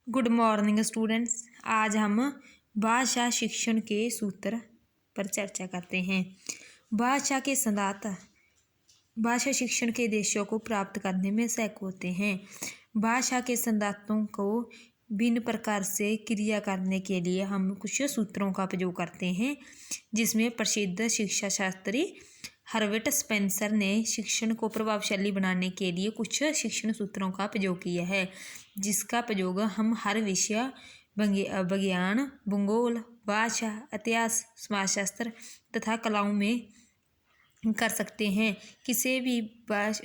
Good morning students. आज हम भाषा शिक्षण के सूत्र पर चर्चा करते हैं। भाषा के सिद्धांत भाषा शिक्षण के उद्देश्यों को प्राप्त करने में सहायक होते हैं। भाषा के सिद्धांतों को भिन्न प्रकार से क्रिया करने के लिए हम कुछ सूत्रों का प्रयोग करते हैं, जिसमें प्रसिद्ध शिक्षा शास्त्री हर्बर्ट स्पेंसर ने शिक्षण को प्रभावशाली बनाने के लिए कुछ शिक्षण सूत्रों का प्रयोग किया है, जिसका प्रयोग हम हर विषय विज्ञान, भूगोल, भाषा, इतिहास, समाजशास्त्र तथा कलाओं में कर सकते हैं। किसी भी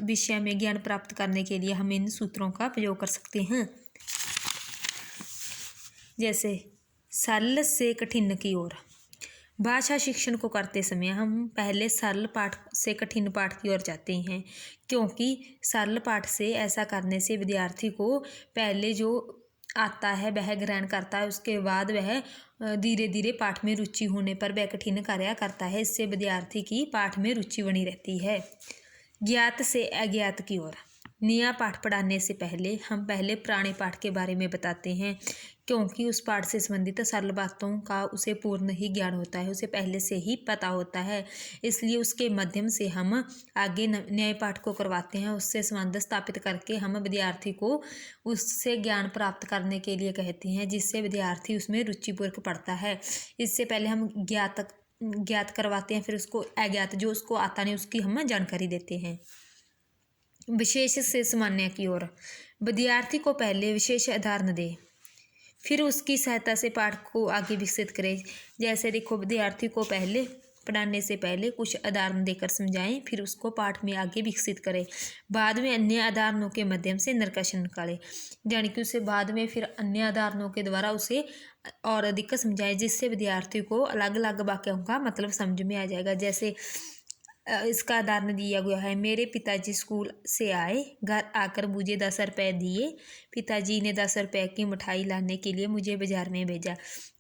विषय में ज्ञान प्राप्त करने के लिए हम इन सूत्रों का प्रयोग कर सकते हैं। जैसे सरल से कठिन की ओर। भाषा शिक्षण को करते समय हम पहले सरल पाठ से कठिन पाठ की ओर जाते हैं, क्योंकि सरल पाठ से ऐसा करने से विद्यार्थी को पहले जो आता है वह ग्रहण करता है, उसके बाद वह धीरे धीरे पाठ में रुचि होने पर वह कठिन कार्य करता है। इससे विद्यार्थी की पाठ में रुचि बनी रहती है। ज्ञात से अज्ञात की ओर। नया पाठ पढ़ाने से पहले हम पहले पुराने पाठ के बारे में बताते हैं, क्योंकि उस पाठ से संबंधित सरल बातों का उसे पूर्ण ही ज्ञान होता है, उसे पहले से ही पता होता है। इसलिए उसके माध्यम से हम आगे नए पाठ को करवाते हैं, उससे संबंध स्थापित करके हम विद्यार्थी को उससे ज्ञान प्राप्त करने के लिए कहते हैं, जिससे विद्यार्थी उसमें रुचिपूर्वक पढ़ता है। इससे पहले हम ज्ञात करवाते हैं, फिर उसको अज्ञात जो उसको आता नहीं उसकी हम जानकारी देते हैं। विशेष से सामान्य की ओर। विद्यार्थी को पहले विशेष उदाहरण दे, फिर उसकी सहायता से पाठ को आगे विकसित करें। जैसे देखो, विद्यार्थी को पहले पढ़ाने से पहले कुछ उदाहरण देकर समझाएं, फिर उसको पाठ में आगे विकसित करें। बाद में अन्य उदाहरणों के माध्यम से निष्कर्ष निकालें, यानी कि उसे बाद में फिर अन्य उदाहरणों के द्वारा उसे और अधिक समझाएं, जिससे विद्यार्थी को अलग अलग वाक्यों का मतलब समझ में आ जाएगा। जैसे इसका उदाहरण दिया गया है, मेरे पिताजी स्कूल से आए, घर आकर मुझे 10 रुपये दिए। पिताजी ने 10 रुपये की मिठाई लाने के लिए मुझे बाजार में भेजा।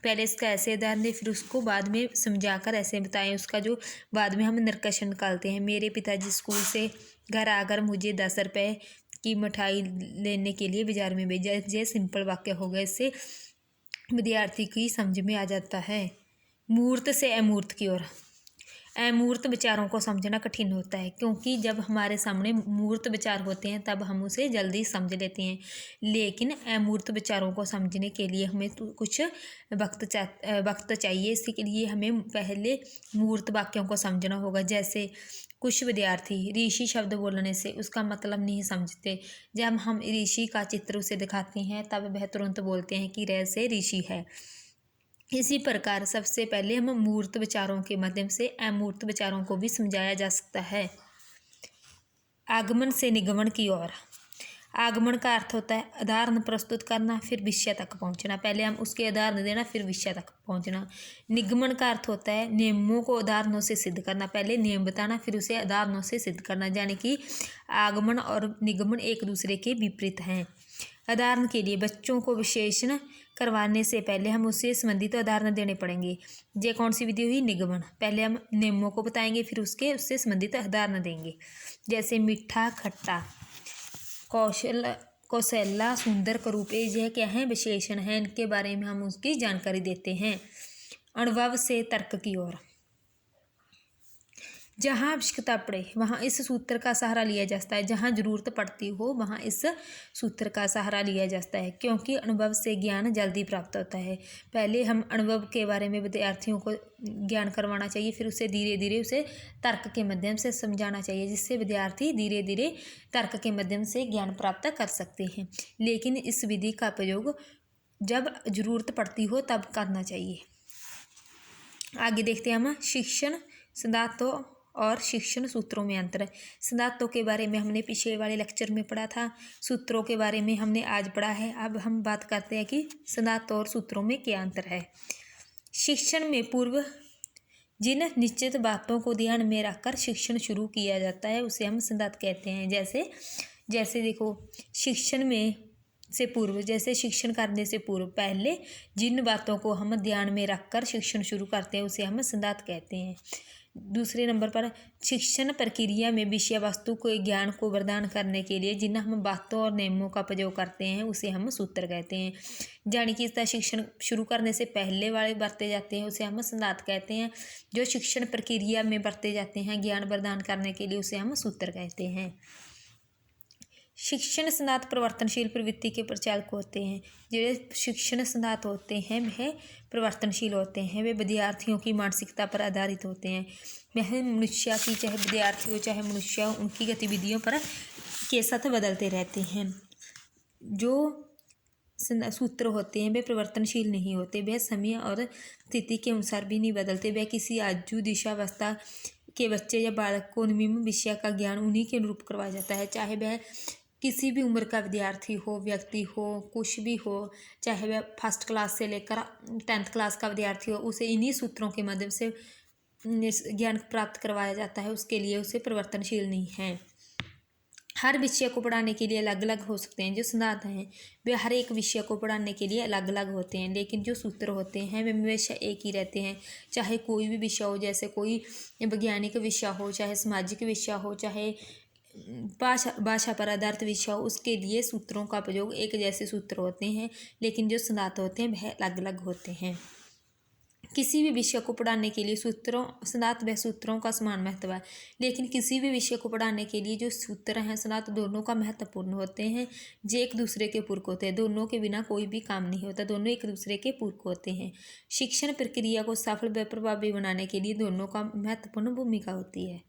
पहले इसका ऐसे उदाहरण दें, फिर उसको बाद में समझाकर ऐसे बताएं। उसका जो बाद में हम निष्कर्ष निकालते हैं, मेरे पिताजी स्कूल से घर आकर मुझे 10 रुपये की मिठाई लेने के लिए बाजार में भेजा। ये सिंपल वाक्य हो गया, इससे विद्यार्थी की समझ में आ जाता है। मूर्त से अमूर्त की ओर। अमूर्त विचारों को समझना कठिन होता है, क्योंकि जब हमारे सामने मूर्त विचार होते हैं तब हम उसे जल्दी समझ लेते हैं, लेकिन अमूर्त विचारों को समझने के लिए हमें कुछ वक्त चाहिए। इसी के लिए हमें पहले मूर्त वाक्यों को समझना होगा। जैसे कुछ विद्यार्थी ऋषि शब्द बोलने से उसका मतलब नहीं समझते। जब हम ऋषि का चित्र उसे दिखाते हैं तब वह तुरंत बोलते हैं कि रे से ऋषि है। इसी प्रकार सबसे पहले हम मूर्त विचारों के माध्यम से अमूर्त विचारों को भी समझाया जा सकता है। आगमन से निगमन की ओर। आगमन का अर्थ होता है उदाहरण प्रस्तुत करना, फिर विषय तक पहुंचना। पहले हम उसके उदाहरण देना, फिर विषय तक पहुंचना। निगमन का अर्थ होता है नियमों को उदाहरणों से सिद्ध करना। पहले नियम बताना, फिर उसे उदाहरणों से सिद्ध करना। यानी कि आगमन और निगमन एक दूसरे के विपरीत हैं। उदाहरण के लिए बच्चों को विशेषण करवाने से पहले हम उससे संबंधित उदाहरण देने पड़ेंगे। ये कौन सी विधि हुई? निगमन। पहले हम नियमों को बताएंगे, फिर उससे संबंधित उदाहरण देंगे। जैसे मीठा, खट्टा, कौशल्या, सुंदर, करूप, यह क्या है? विशेषण है। इनके बारे में हम उसकी जानकारी देते हैं। अनुभव से तर्क की ओर। जहाँ आवश्यकता पड़े वहाँ इस सूत्र का सहारा लिया जाता है। जहाँ जरूरत पड़ती हो वहाँ इस सूत्र का सहारा लिया जाता है, क्योंकि अनुभव से ज्ञान जल्दी प्राप्त होता है। पहले हम अनुभव के बारे में विद्यार्थियों को ज्ञान करवाना चाहिए, फिर उसे धीरे धीरे उसे तर्क के माध्यम से समझाना चाहिए, जिससे विद्यार्थी धीरे धीरे तर्क के माध्यम से ज्ञान प्राप्त कर सकते हैं। लेकिन इस विधि का प्रयोग जब जरूरत पड़ती हो तब करना चाहिए। आगे देखते हैं हम शिक्षण सिद्धांतों और शिक्षण सूत्रों में अंतर। सिद्धांतों के बारे में हमने पिछले वाले लेक्चर में पढ़ा था, सूत्रों के बारे में हमने आज पढ़ा है। अब हम बात करते हैं कि सिद्धांतों और सूत्रों में क्या अंतर है। शिक्षण में पूर्व जिन निश्चित बातों को ध्यान में रखकर शिक्षण शुरू किया जाता है उसे हम सिद्धांत कहते हैं। जैसे देखो, शिक्षण में से पूर्व, जैसे शिक्षण करने से पूर्व पहले जिन बातों को हम ध्यान में रखकर शिक्षण शुरू करते हैं उसे हम सिद्धांत कहते हैं। दूसरे नंबर पर शिक्षण प्रक्रिया में विषय वस्तु को ज्ञान को प्रदान करने के लिए जिन हम बातों और नियमों का प्रयोग करते हैं उसे हम सूत्र कहते हैं। यानी कि इसका शिक्षण शुरू करने से पहले वाले बरते जाते हैं उसे हम सिद्धांत कहते हैं। जो शिक्षण प्रक्रिया में बरते जाते हैं ज्ञान प्रदान करने के लिए उसे हम सूत्र कहते हैं। शिक्षण सिद्धांत परिवर्तनशील प्रवृत्ति के प्रचारक होते हैं। जो शिक्षण सिद्धांत होते हैं वह परिवर्तनशील होते हैं, वे विद्यार्थियों की मानसिकता पर आधारित होते हैं। वह मनुष्य की, चाहे विद्यार्थी हो चाहे मनुष्य हो, उनकी गतिविधियों पर के साथ बदलते रहते हैं। जो सूत्र होते हैं वे परिवर्तनशील नहीं होते, वह समय और स्थिति के अनुसार भी नहीं बदलते। वह किसी आयु दिशावस्था के बच्चे या बालक को निम्न विषय का ज्ञान उन्हीं के अनुरूप करवाया जाता है, चाहे वह किसी भी उम्र का विद्यार्थी हो, व्यक्ति हो, कुछ भी हो, चाहे वह फर्स्ट क्लास से लेकर 10th क्लास का विद्यार्थी हो, उसे इन्हीं सूत्रों के माध्यम से ज्ञान प्राप्त करवाया जाता है। उसके लिए उसे परिवर्तनशील नहीं है। हर विषय को पढ़ाने के लिए अलग अलग हो सकते हैं। जो सिद्धांत हैं वे हर एक विषय को पढ़ाने के लिए अलग अलग होते हैं, लेकिन जो सूत्र होते हैं वे हमेशा एक ही रहते हैं। चाहे कोई भी विषय हो, जैसे कोई वैज्ञानिक विषय हो, चाहे सामाजिक विषय हो, चाहे भाषा पर आधारित विषय हो, उसके लिए सूत्रों का प्रयोग एक जैसे सूत्र होते हैं, लेकिन जो सिद्धांत होते हैं वह अलग अलग होते हैं। किसी भी विषय को पढ़ाने के लिए सिद्धांत व सूत्रों का समान महत्व है, लेकिन किसी भी विषय को पढ़ाने के लिए जो सूत्र हैं सिद्धांत दोनों का महत्वपूर्ण होते हैं। जो एक दूसरे के पूरक होते हैं, दोनों के बिना कोई भी काम नहीं होता, दोनों एक दूसरे के पूरक होते हैं। शिक्षण प्रक्रिया को सफल व प्रभावी बनाने के लिए दोनों का महत्वपूर्ण भूमिका होती है।